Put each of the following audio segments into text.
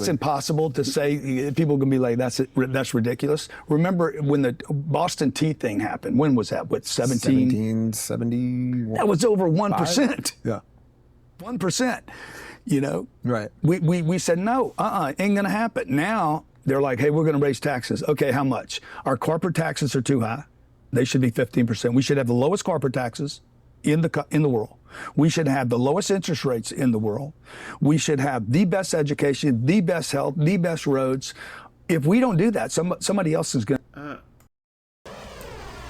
It's impossible to say. People can be like, that's ridiculous. Remember when the Boston tea thing happened? When was that? What, 1770? That was over 1%. Yeah. 1%. You know? Right. We said, no, ain't going to happen. Now they're like, hey, we're going to raise taxes. Okay, how much? Our corporate taxes are too high. They should be 15%. We should have the lowest corporate taxes in the world. We should have the lowest interest rates in the world. We should have the best education, the best health, the best roads. If we don't do that, somebody else is going to.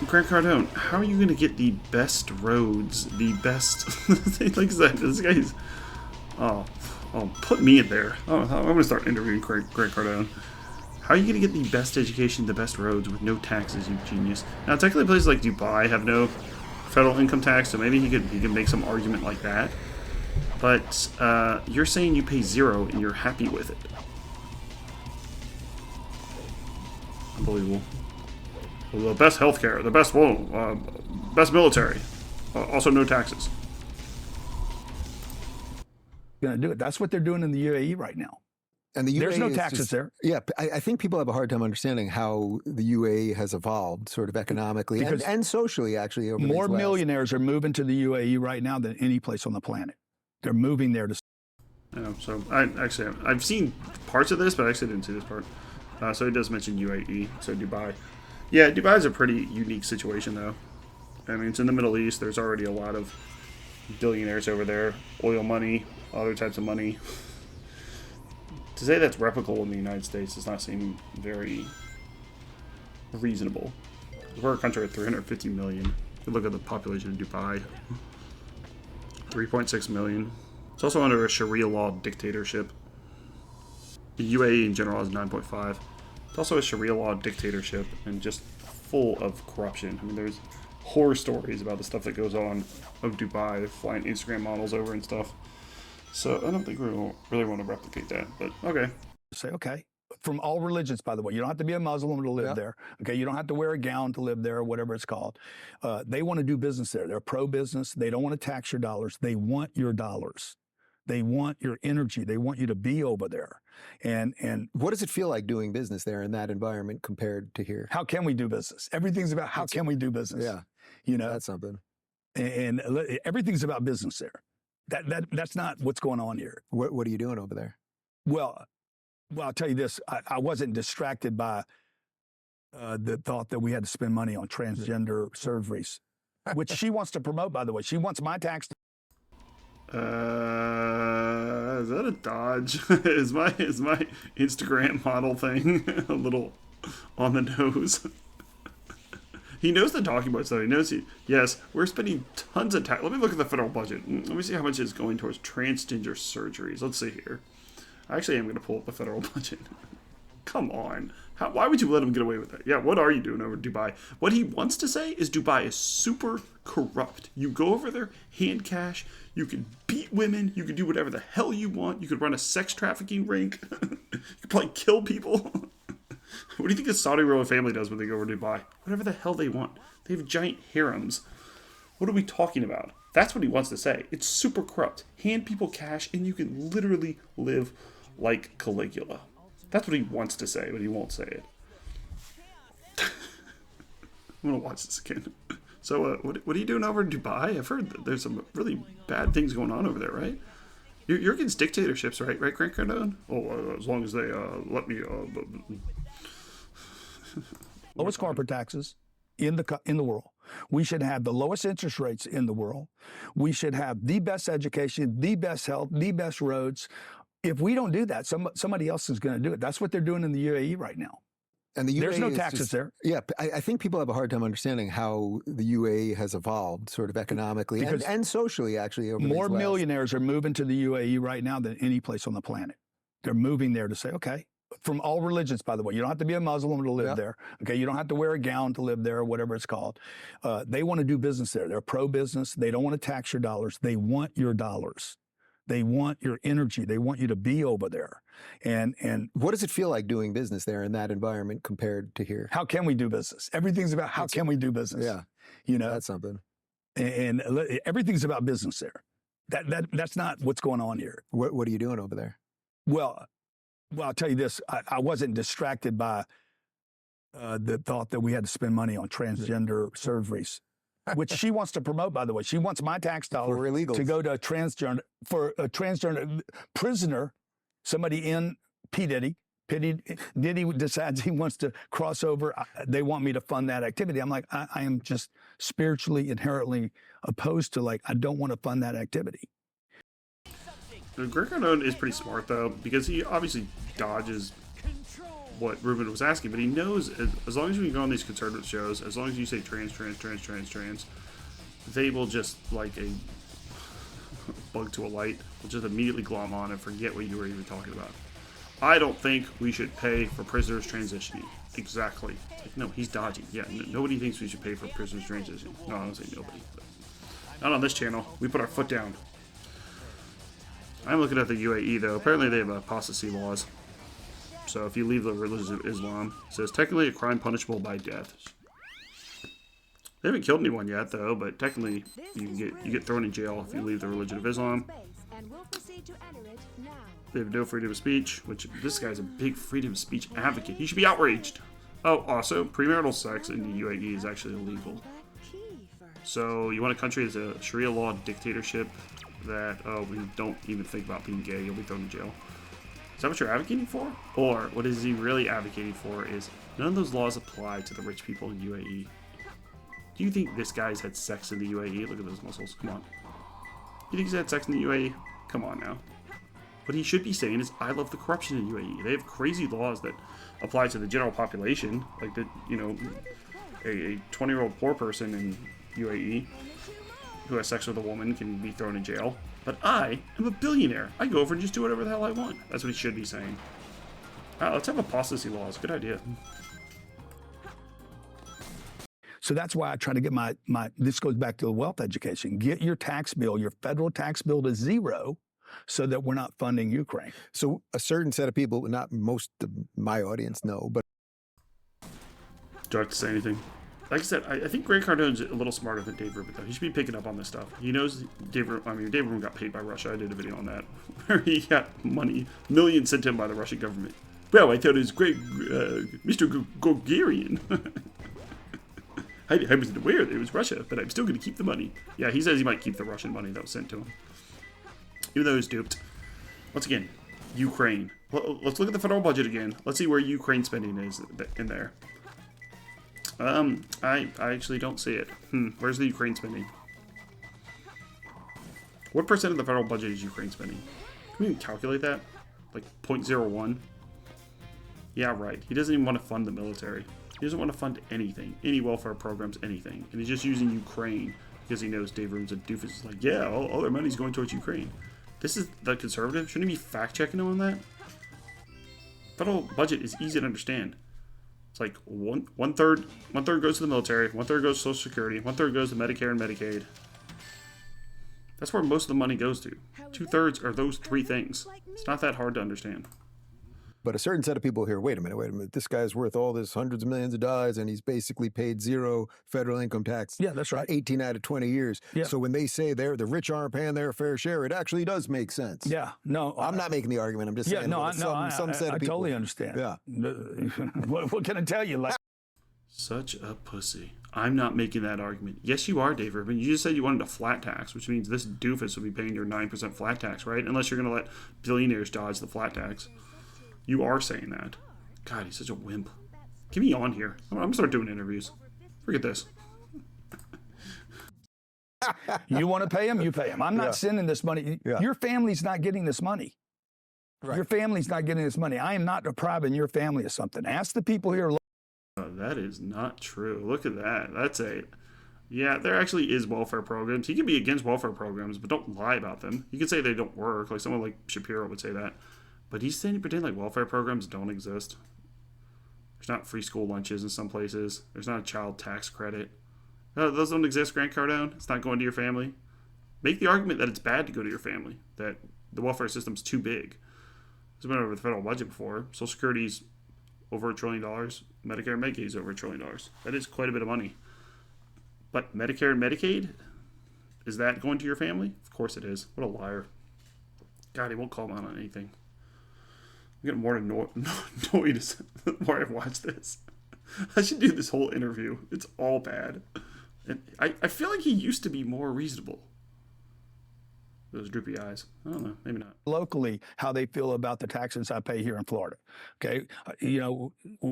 Grant Cardone, how are you going to get the best roads, the best... like I said, this guy's... Oh, put me in there. I'm going to start interviewing Grant Cardone. How are you going to get the best education, the best roads with no taxes, you genius? Now, technically places like Dubai have no federal income tax, so maybe he could make some argument like that. But you're saying you pay 0 and you're happy with it. Unbelievable. The best healthcare, the best best military, also no taxes. Going to do it. That's what they're doing in the UAE right now. And the UAE there's no taxes there. Yeah, I think people have a hard time understanding how the UAE has evolved, sort of economically and socially, actually. Over more millionaires are moving to the UAE right now than any place on the planet. They're moving there to. Yeah, so I've seen parts of this, but I actually didn't see this part. So it does mention UAE, so Dubai. Yeah, Dubai is a pretty unique situation, though. I mean, it's in the Middle East. There's already a lot of billionaires over there, oil money, other types of money. To say that's replicable in the United States does not seem very reasonable. We're a country at 350 million. If you look at the population of Dubai, 3.6 million. It's also under a Sharia law dictatorship. The UAE in general has 9.5. It's also a Sharia law dictatorship and just full of corruption. I mean, there's horror stories about the stuff that goes on of Dubai, flying Instagram models over and stuff. So I don't think we really want to replicate that, but okay. Say, okay. From all religions, by the way. You don't have to be a Muslim to live there. Okay, you don't have to wear a gown to live there or whatever it's called. They want to do business there. They're pro-business. They don't want to tax your dollars. They want your dollars. They want your energy. They want you to be over there. And what does it feel like doing business there in that environment compared to here? How can we do business? Everything's about how can we do business. Yeah, you know, that's something. And everything's about business there. That's not what's going on here. What are you doing over there? Well, I'll tell you this. I wasn't distracted by the thought that we had to spend money on transgender surgeries, which she wants to promote, by the way. She wants my tax. Is that a dodge? is my Instagram model thing a little on the nose? He knows the talking about stuff. He knows yes, we're spending tons of tax. Let me look at the federal budget. Let me see how much is going towards transgender surgeries. Let's see here. Actually, I'm going to pull up the federal budget. Come on. Why would you let him get away with that? Yeah, what are you doing over Dubai? What he wants to say is Dubai is super corrupt. You go over there, hand cash, you can beat women, you can do whatever the hell you want, you could run a sex trafficking ring, you could probably kill people. What do you think the Saudi royal family does when they go over to Dubai? Whatever the hell they want. They have giant harems. What are we talking about? That's what he wants to say. It's super corrupt. Hand people cash and you can literally live like Caligula. That's what he wants to say, but he won't say it. I'm going to watch this again. So, what are you doing over in Dubai? I've heard that there's some really bad things going on over there, right? You're against dictatorships, right? Right, Grant Cardone? Oh, as long as they let me... lowest corporate taxes in the world. We should have the lowest interest rates in the world. We should have the best education, the best health, the best roads. If we don't do that, somebody else is going to do it. That's what they're doing in the UAE right now. And the UAE there's no taxes there. Yeah, I think people have a hard time understanding how the UAE has evolved, sort of economically and socially, actually. Over more millionaires are moving to the UAE right now than any place on the planet. They're moving there to say, okay. From all religions, by the way. You don't have to be a Muslim to live there. Okay, you don't have to wear a gown to live there or whatever it's called. They want to do business there. They're pro-business. They don't want to tax your dollars. They want your dollars. They want your energy. They want you to be over there. And what does it feel like doing business there in that environment compared to here? How can we do business? Everything's about how can we do business. Yeah, you know, that's something. And everything's about business there. That's not what's going on here. What are you doing over there? Well, Well, I'll tell you this: I wasn't distracted by the thought that we had to spend money on transgender surgeries, which she wants to promote. By the way, she wants my tax dollar to go to a transgender prisoner, somebody in P. Diddy. Diddy decides he wants to cross over. They want me to fund that activity. I'm like, I am just spiritually inherently opposed to, like, I don't want to fund that activity. Greg Cardone is pretty smart, though, because he obviously dodges what Rubin was asking, but he knows as long as you go on these conservative shows, as long as you say trans, they will just, like a bug to a light, will just immediately glom on and forget what you were even talking about. I don't think we should pay for prisoners transitioning. Exactly. Like, no, he's dodging. Yeah, nobody thinks we should pay for prisoners transitioning. No, I don't say nobody. But not on this channel. We put our foot down. I'm looking at the UAE, though. Apparently they have apostasy laws. So if you leave the religion of Islam, it says technically a crime punishable by death. They haven't killed anyone yet, though, but technically you get thrown in jail if you leave the religion of Islam. They have no freedom of speech, which this guy's a big freedom of speech advocate. He should be outraged. Oh, also, premarital sex in the UAE is actually illegal. So you want a country that's a Sharia law dictatorship that, oh, we don't even think about being gay, you'll be thrown in jail. Is that what you're advocating for? Or what is he really advocating for is none of those laws apply to the rich people in UAE. Do you think this guy's had sex in the UAE? Look at those muscles. Come on. You think he's had sex in the UAE? Come on now. What he should be saying is, I love the corruption in UAE. They have crazy laws that apply to the general population. Like, that, you know, a 20-year-old poor person in UAE who has sex with a woman can be thrown in jail. But I am a billionaire. I go over and just do whatever the hell I want. That's what he should be saying. Let's have apostasy laws. Good idea. So that's why I try to get my this goes back to the wealth education. Get your tax bill, your federal tax bill, to zero, so that we're not funding Ukraine. So a certain set of people, not most of my audience know, but... Do I have to say anything? Like I said, I think Greg Cardone's a little smarter than Dave Rubin, though. He should be picking up on this stuff. He knows Dave Rubin got paid by Russia. I did a video on that, where he got money, millions sent to him by the Russian government. Well, I thought it was great, Mr. Gogarian. I wasn't aware that it was Russia, but I'm still going to keep the money. Yeah, he says he might keep the Russian money that was sent to him, even though he was duped. Once again, Ukraine. Let's look at the federal budget again. Let's see where Ukraine spending is in there. I actually don't see it. Where's the Ukraine spending? What percent of the federal budget is Ukraine spending? Can we even calculate that? Like 0.01? Yeah, right. He doesn't even want to fund the military. He doesn't want to fund anything. Any welfare programs, anything. And he's just using Ukraine because he knows Dave Rubin's a doofus. He's like, yeah, all their money's going towards Ukraine. This is the conservative. Shouldn't he be fact-checking him on that? Federal budget is easy to understand. It's like one third goes to the military, 1/3 goes to Social Security, 1/3 goes to Medicare and Medicaid. That's where most of the money goes to. 2/3 are those three things. It's not that hard to understand. But a certain set of people here, wait a minute. This guy's worth all this hundreds of millions of dollars, and he's basically paid zero federal income tax. Yeah, that's right. 18 out of 20 years. Yeah. So when they say the rich aren't paying their fair share, it actually does make sense. Yeah, no. I'm not making the argument. I'm just saying. Yeah, some set of people. I totally understand. Yeah. What can I tell you? Like, such a pussy. I'm not making that argument. Yes, you are, Dave Rubin. You just said you wanted a flat tax, which means this doofus would be paying your 9% flat tax, right? Unless you're going to let billionaires dodge the flat tax. You are saying that. God, he's such a wimp. Get me on here. I'm going to start doing interviews. Forget this. You want to pay him? You pay him. I'm not sending this money. Yeah. Your family's not getting this money. Right. Your family's not getting this money. I am not depriving your family of something. Ask the people here. That is not true. Look at that. That's a... Yeah, there actually is welfare programs. You can be against welfare programs, but don't lie about them. You can say they don't work. Like someone like Shapiro would say that. But he's saying, pretend like welfare programs don't exist. There's not free school lunches in some places. There's not a child tax credit. Those don't exist, Grant Cardone. It's not going to your family. Make the argument that it's bad to go to your family, that the welfare system's too big. It's been over the federal budget before. Social Security's over $1 trillion. Medicare and Medicaid is over $1 trillion. That is quite a bit of money. But Medicare and Medicaid, is that going to your family? Of course it is. What a liar. God, he won't call him out on anything. I'm getting more annoyed the more I watch this. I should do this whole interview. It's all bad. And I feel like he used to be more reasonable. Those droopy eyes. I don't know. Maybe not. Locally, how they feel about the taxes I pay here in Florida. Okay.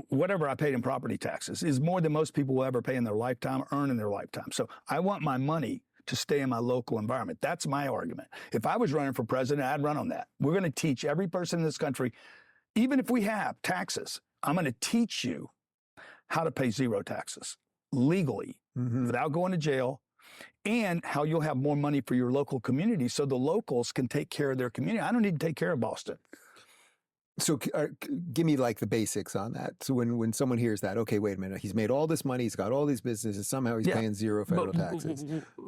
Whatever I paid in property taxes is more than most people will ever pay in their lifetime, earn in their lifetime. So I want my money to stay in my local environment. That's my argument. If I was running for president, I'd run on that. We're going to teach every person in this country, even if we have taxes, I'm going to teach you how to pay zero taxes legally without going to jail, and how you'll have more money for your local community so the locals can take care of their community. I don't need to take care of Boston. So give me like the basics on that. So when someone hears that, okay, wait a minute, he's made all this money, he's got all these businesses, somehow he's paying zero federal taxes.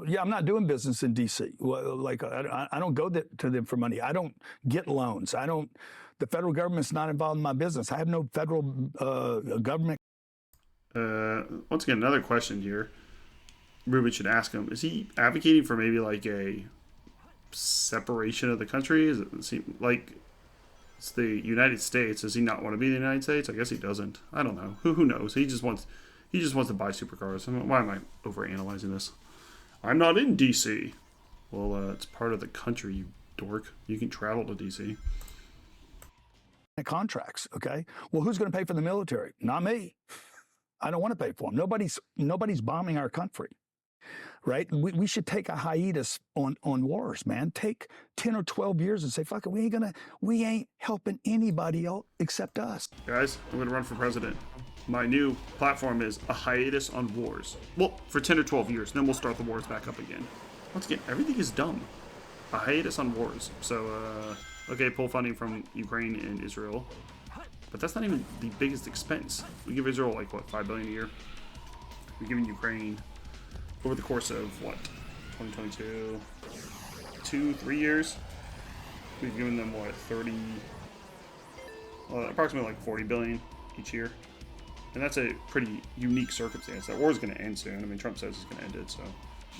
Yeah, I'm not doing business in D.C. Like I don't go to them for money. I don't get loans. The federal government's not involved in my business. I have no federal government. Once again, another question here. Rubin should ask him, is he advocating for maybe like a separation of the country? Is it like it's the United States? Does he not want to be the United States? I guess he doesn't. I don't know. Who knows? He just wants to buy supercars. Why am I overanalyzing this? I'm not in DC. Well, it's part of the country, you dork. You can travel to DC. Contracts, okay? Well, who's going to pay for the military? Not me. I don't want to pay for them. Nobody's bombing our country. Right? We should take a hiatus on wars, man. Take 10 or 12 years and say, fuck it, we ain't helping anybody else except us. Guys, I'm going to run for president. My new platform is a hiatus on wars. Well, for 10 or 12 years, then we'll start the wars back up again. Once again, everything is dumb. A hiatus on wars. So, okay, pull funding from Ukraine and Israel. But that's not even the biggest expense. We give Israel, like, what, $5 billion a year? We're giving Ukraine, over the course of, 2022, 2-3 years, we've given them, approximately like $40 billion each year. And that's a pretty unique circumstance. That war is going to end soon. I mean, Trump says he's going to end it, so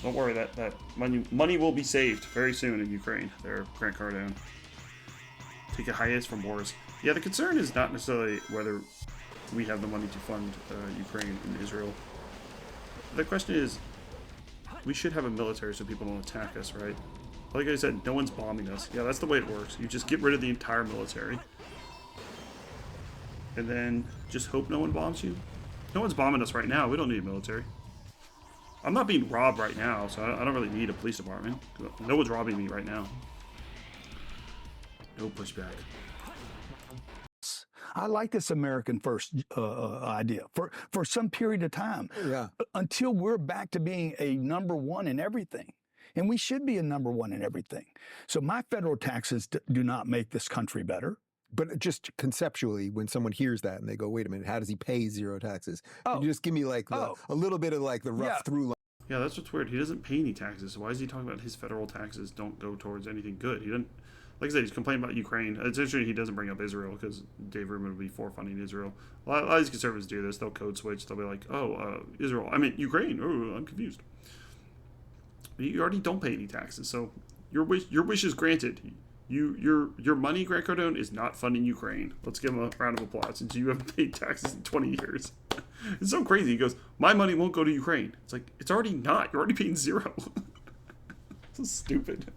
don't worry. That money will be saved very soon in Ukraine. There, Grant Cardone. Take a hiatus from wars. Yeah, the concern is not necessarily whether we have the money to fund Ukraine and Israel. The question is, we should have a military so people don't attack us, right? Like I said, no one's bombing us. Yeah, that's the way it works. You just get rid of the entire military. And then just hope no one bombs you. No one's bombing us right now. We don't need a military. I'm not being robbed right now, so I don't really need a police department. No one's robbing me right now. No pushback. I like this American first idea for some period of time. Yeah. Until we're back to being a number one in everything. And we should be a number one in everything. So my federal taxes do not make this country better. But just conceptually, when someone hears that and they go, wait a minute, how does he pay zero taxes? Can you just give me like a little bit of like the rough through line? Yeah, that's what's weird. He doesn't pay any taxes. Why is he talking about his federal taxes don't go towards anything good? He doesn't. Like I said, he's complaining about Ukraine. It's interesting he doesn't bring up Israel because Dave Rubin would be for funding Israel. A lot of these conservatives do this. They'll code switch. They'll be like, Israel. I mean, Ukraine. Oh, I'm confused. You already don't pay any taxes, so your wish is granted. Your money, Grant Cardone, is not funding Ukraine. Let's give him a round of applause since you haven't paid taxes in 20 years. It's so crazy. He goes, my money won't go to Ukraine. It's like, it's already not. You're already paying zero. So stupid.